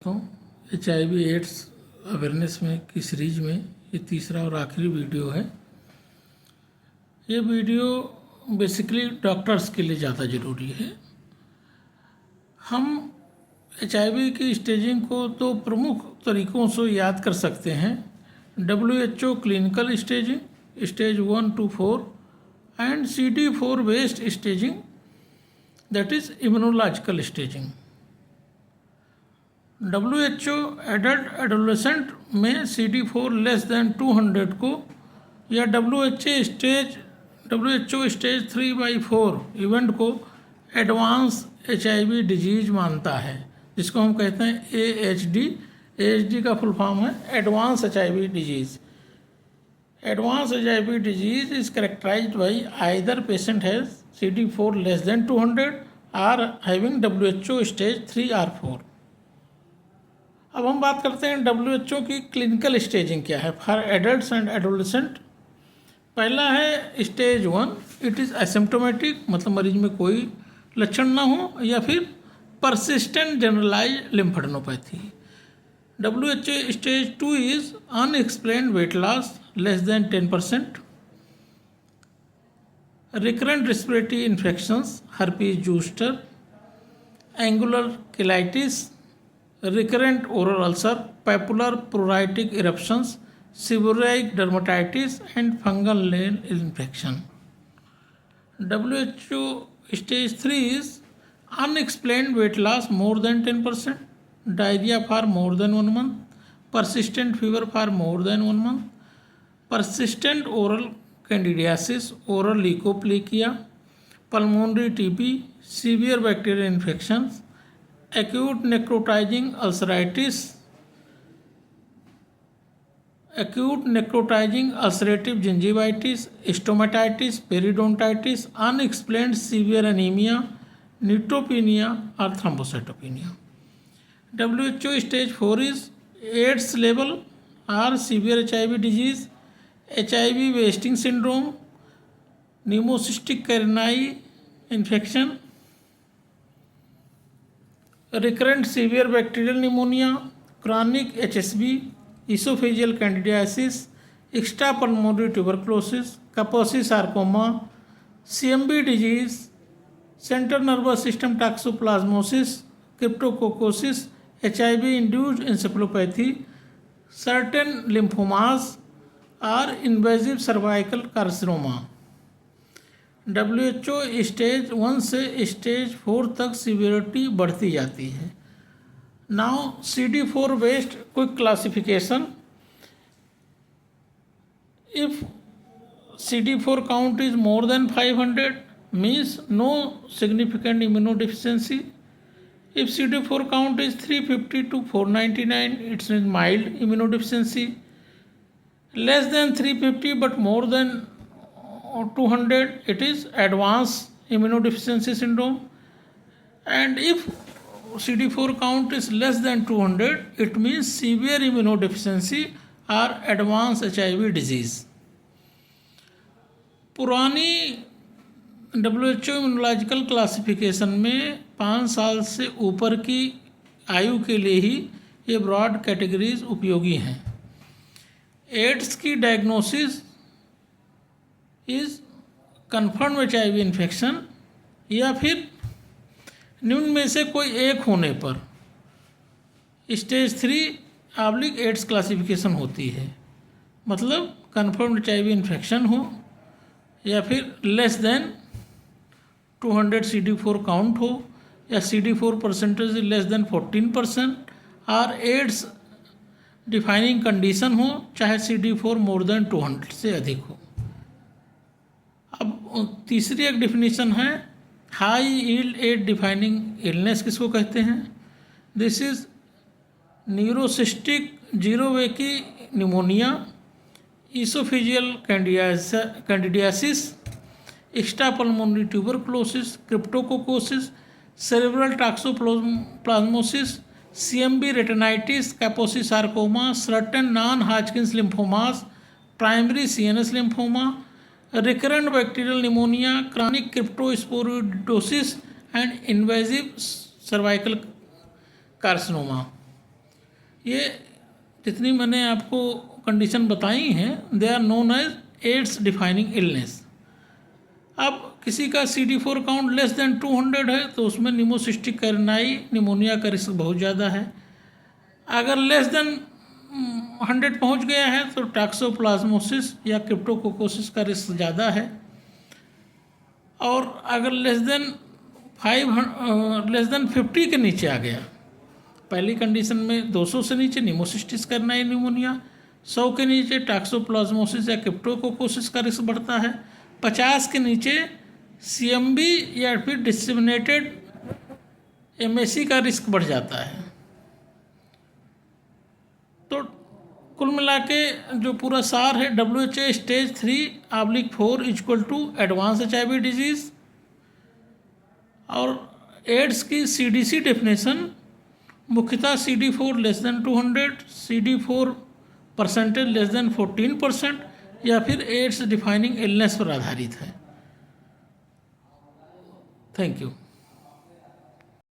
तो HIV ads awareness में की सीरीज में ये तीसरा और आखिरी वीडियो है। ये वीडियो बेसिकली डॉक्टर्स के लिए ज़्यादा ज़रूरी है। हम HIV की स्टेजिंग को दो प्रमुख तरीक़ों से याद कर सकते हैं। WHO clinical staging stage 1 to 4 and CD4 based staging that is immunological staging. WHO adult adolescent में CD4 लेस देन 200 को या WHO स्टेज 3/4 इवेंट को एडवांस HIV डिजीज मानता है, जिसको हम कहते हैं AHD। AHD का फुल फॉर्म है advance HIV disease. Advance HIV disease is characterised by either patient has CD4 less than 200 or having WHO stage 3 or 4। अब हम बात करते हैं WHO की क्लिनिकल स्टेजिंग क्या है फॉर एडल्ट्स एंड एडोलेसेंट। पहला है स्टेज 1, इट इज़ एसिम्प्टोमेटिक, मतलब मरीज में कोई लक्षण ना हो, या फिर persistent generalise lymphadenopathy. WHO stage 2 is unexplained weight loss less than 10%, recurrent respiratory infections, herpes zoster, angular cheilitis, recurrent oral ulcer, papular pruritic eruptions, seborrheic dermatitis and fungal nail infection. WHO stage 3 is unexplained weight loss more than 10%, diarrhea for more than 1 month, persistent fever for more than 1 month, persistent oral candidiasis, oral leukoplakia, pulmonary TB, severe bacterial infections, acute necrotizing ulceritis, acute necrotizing ulcerative gingivitis, stomatitis, periodontitis, unexplained severe anemia, neutropenia or thrombocytopenia. WHO stage 4 is AIDS level or severe HIV disease, HIV wasting syndrome, pneumocystic carinae infection, recurrent severe bacterial pneumonia, chronic HSV, esophageal candidiasis, extrapulmonary tuberculosis, Kaposi sarcoma, CMV disease, central nervous system toxoplasmosis, cryptococcosis, HIV-induced encephalopathy, certain lymphomas or invasive cervical carcinoma। WHO स्टेज 1 से स्टेज 4 तक severity बढ़ती जाती है। Now CD4 based quick classification. If CD4 count is more than 500 means no significant immunodeficiency. If CD4 count is 350 to 499 it's mean mild immunodeficiency. Less than 350 but more than 200 it is advanced immunodeficiency syndrome, and if CD4 count is less than 200 it means severe immunodeficiency or advanced HIV disease। पुरानी WHO immunological classification में 5 साल से ऊपर की आयु के लिए ही ये ब्रॉड कैटेगरीज उपयोगी हैं। एड्स की diagnosis is confirm HIV infection या फिर निम्न में से कोई एक होने पर स्टेज 3 एड्स क्लासिफिकेशन होती है। मतलब कन्फर्म HIV इन्फेक्शन हो या फिर लेस देन 200 CD4 काउंट हो या CD4 परसेंटेज लेस देन 14% और एड्स डिफाइनिंग कंडीशन हो, चाहे CD4 मोर देन 200 से अधिक हो। अब तीसरी एक डिफिनीशन है high yield AIDS defining illness किसको कहते हैं। दिस इज न्यूरोसिस्टिक jirovecii pneumonia, oesophageal candidiasis, extrapulmonary tuberculosis, cryptococcosis, cerebral toxoplasmosis, CMV retinitis, Kaposi sarcoma, certain non Hodgkin's lymphomas, primary CNS lymphoma, recurrent bacterial pneumonia, chronic cryptosporidosis and invasive cervical carcinoma। ये जितनी मैंने आपको condition बताई हैं they are known as AIDS defining illness. अब किसी का CD4 count less than 200 है तो उसमें निमोसिस्टिक कैरनाई निमोनिया का रिस्क बहुत ज़्यादा है। अगर लेस देन 100 पहुंच गया है तो टॉक्सोप्लाज्मोसिस या क्रिप्टोकोकोसिस का रिस्क ज़्यादा है। और अगर लेस देन 50 के नीचे आ गया, पहली कंडीशन में 200 से नीचे निमोसिस्टिस कैरनाई निमोनिया, 100 के नीचे टॉक्सोप्लाज्मोसिस या क्रिप्टोकोकोसिस का रिस्क बढ़ता है, 50 के नीचे CMV या फिर डिसेमिनेटेड MAC का रिस्क बढ़ जाता है। तो कुल मिला के जो पूरा सार है, WHO stage 3/4 equal to advance HIV disease, और एड्स की CDC डेफिनेशन मुख्यतः CD4 less than 200, CD4 percentage less than 14% या फिर एड्स डिफाइनिंग इलनेस पर आधारित है। Thank you.